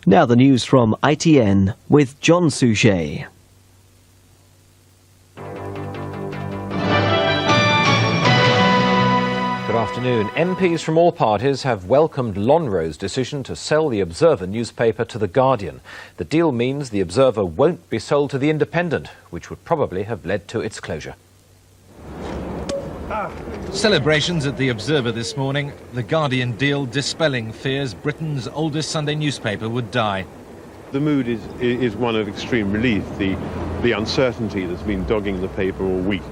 Now the news from ITN with John Suchet. Good afternoon. MPs from all parties have welcomed Lonhro's decision to sell the Observer newspaper to The Guardian. The deal means the Observer won't be sold to The Independent, which would probably have led to its closure. Celebrations at The Observer this morning. The Guardian deal dispelling fears Britain's oldest Sunday newspaper would die. The mood is one of extreme relief. The uncertainty that's been dogging the paper all week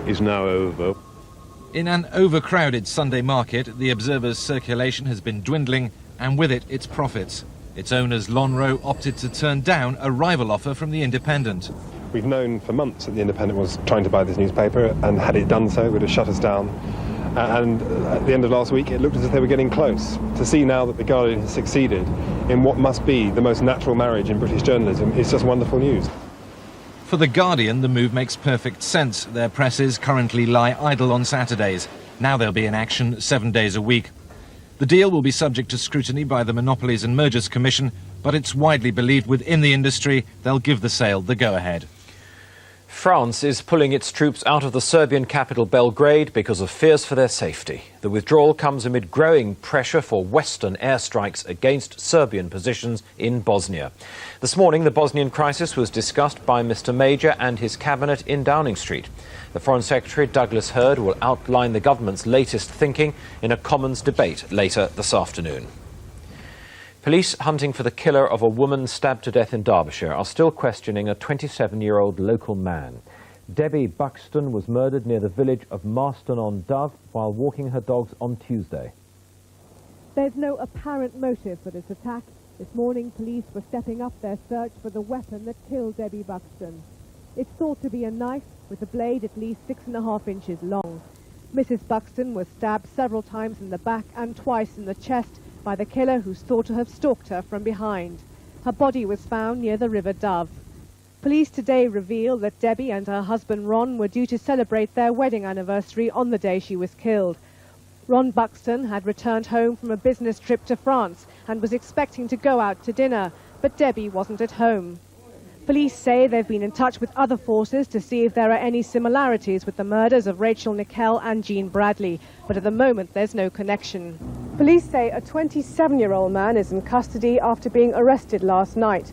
is now over. In an overcrowded Sunday market, The Observer's circulation has been dwindling, and with it, its profits. Its owners, Lonhro, opted to turn down a rival offer from The Independent. We've known for months that The Independent was trying to buy this newspaper, and had it done so, it would have shut us down. And at the end of last week, it looked as if they were getting close. To see now that The Guardian has succeeded in what must be the most natural marriage in British journalism is just wonderful news. For The Guardian, the move makes perfect sense. Their presses currently lie idle on Saturdays. Now they'll be in action 7 days a week. The deal will be subject to scrutiny by the Monopolies and Mergers Commission, but it's widely believed within the industry they'll give the sale the go-ahead. France is pulling its troops out of the Serbian capital Belgrade because of fears for their safety. The withdrawal comes amid growing pressure for Western airstrikes against Serbian positions in Bosnia. This morning, the Bosnian crisis was discussed by Mr. Major and his cabinet in Downing Street. The Foreign Secretary, Douglas Hurd, will outline the government's latest thinking in a Commons debate later this afternoon. Police hunting for the killer of a woman stabbed to death in Derbyshire are still questioning a 27-year-old local man. Debbie Buxton was murdered near the village of Marston-on-Dove while walking her dogs on Tuesday. There's no apparent motive for this attack. This morning, police were stepping up their search for the weapon that killed Debbie Buxton. It's thought to be a knife with a blade at least 6.5 inches long. Mrs. Buxton was stabbed several times in the back and twice in the chest by the killer, who's thought to have stalked her from behind. Her body was found near the River Dove. Police today reveal that Debbie and her husband Ron were due to celebrate their wedding anniversary on the day she was killed. Ron Buxton had returned home from a business trip to France and was expecting to go out to dinner, but Debbie wasn't at home. Police say they've been in touch with other forces to see if there are any similarities with the murders of Rachel Nickel and Jean Bradley, but at the moment there's no connection. Police say a 27-year-old man is in custody after being arrested last night,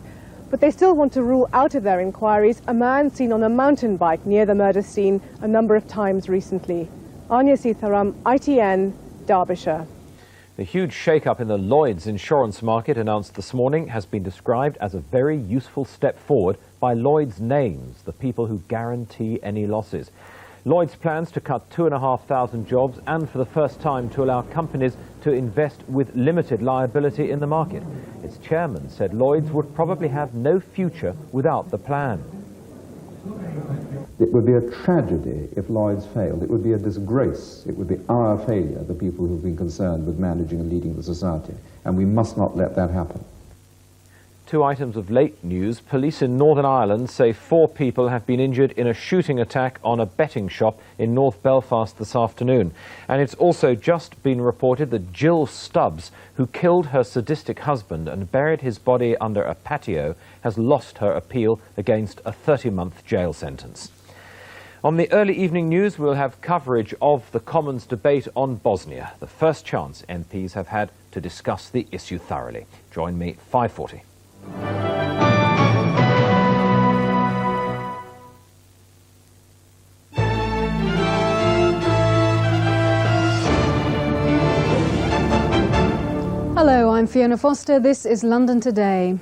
but they still want to rule out of their inquiries a man seen on a mountain bike near the murder scene a number of times recently. Anya Sitharam, ITN, Derbyshire. The huge shake-up in the Lloyds insurance market announced this morning has been described as a very useful step forward by Lloyds Names, the people who guarantee any losses. Lloyds plans to cut 2,500 jobs and for the first time to allow companies to invest with limited liability in the market. Its chairman said Lloyds would probably have no future without the plan. It would be a tragedy if Lloyds failed. It would be a disgrace. It would be our failure, the people who've been concerned with managing and leading the society. And we must not let that happen. Two items of late news. Police in Northern Ireland say 4 people have been injured in a shooting attack on a betting shop in North Belfast this afternoon. And it's also just been reported that Jill Stubbs, who killed her sadistic husband and buried his body under a patio, has lost her appeal against a 30-month jail sentence. On the early evening news, we'll have coverage of the Commons debate on Bosnia, the first chance MPs have had to discuss the issue thoroughly. Join me at 5:40. Hello, I'm Fiona Foster. This is London Today.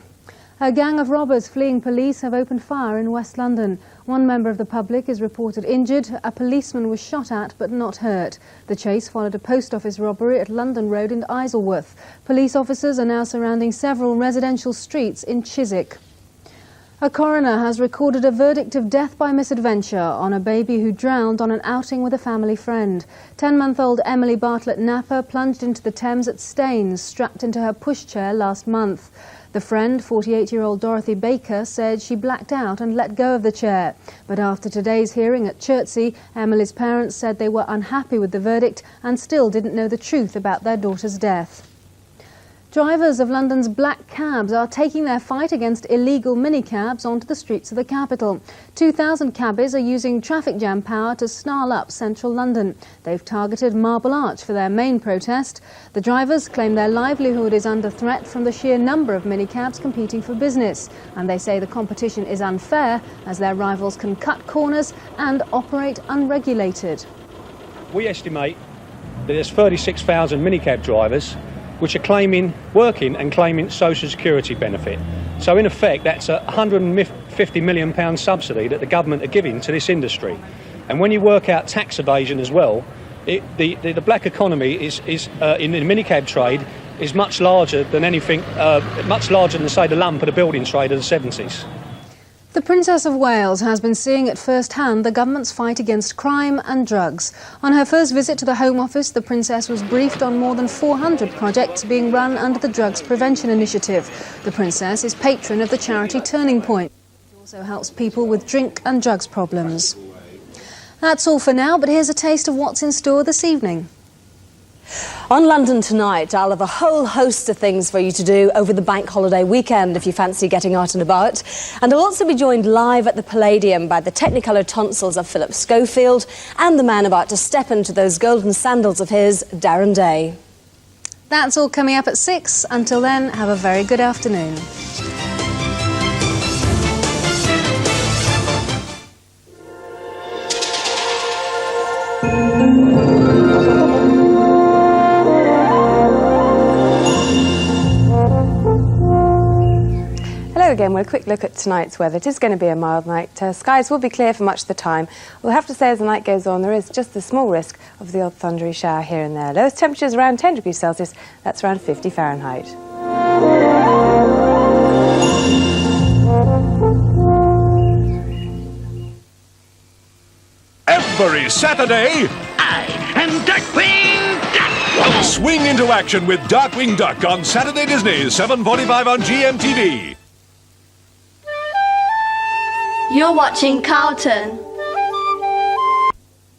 A gang of robbers fleeing police have opened fire in West London. One member of the public is reported injured. A policeman was shot at but not hurt. The chase followed a post office robbery at London Road in Isleworth. Police officers are now surrounding several residential streets in Chiswick. A coroner has recorded a verdict of death by misadventure on a baby who drowned on an outing with a family friend. 10-month-old Emily Bartlett Napper plunged into the Thames at Staines, strapped into her pushchair last month. The friend, 48-year-old Dorothy Baker, said she blacked out and let go of the chair. But after today's hearing at Chertsey, Emily's parents said they were unhappy with the verdict and still didn't know the truth about their daughter's death. Drivers of London's black cabs are taking their fight against illegal minicabs onto the streets of the capital. 2,000 cabbies are using traffic jam power to snarl up central London. They've targeted Marble Arch for their main protest. The drivers claim their livelihood is under threat from the sheer number of minicabs competing for business. And they say the competition is unfair as their rivals can cut corners and operate unregulated. We estimate that there's 36,000 minicab drivers which are working and claiming social security benefit. So in effect, that's a £150 million subsidy that the government are giving to this industry. And when you work out tax evasion as well, the black economy is in the minicab trade is much larger than anything, much larger than, say, the lump of the building trade of the 70s. The Princess of Wales has been seeing at first hand the government's fight against crime and drugs. On her first visit to the Home Office, the Princess was briefed on more than 400 projects being run under the Drugs Prevention Initiative. The Princess is patron of the charity Turning Point. It also helps people with drink and drugs problems. That's all for now, but here's a taste of what's in store this evening. On London Tonight, I'll have a whole host of things for you to do over the bank holiday weekend if you fancy getting out and about. And I'll also be joined live at the Palladium by the Technicolor tonsils of Philip Schofield and the man about to step into those golden sandals of his, Darren Day. That's all coming up at 6. Until then, have a very good afternoon. Hello again. Well, a quick look at tonight's weather. It is going to be a mild night. Skies will be clear for much of the time. We'll have to say as the night goes on there is just a small risk of the odd thundery shower here and there. Lowest temperatures around 10 degrees Celsius. That's around 50 Fahrenheit. Every Saturday, I am Darkwing Duck. Swing into action with Darkwing Duck on Saturday Disney, 7:45 on GMTV. You're watching Carlton.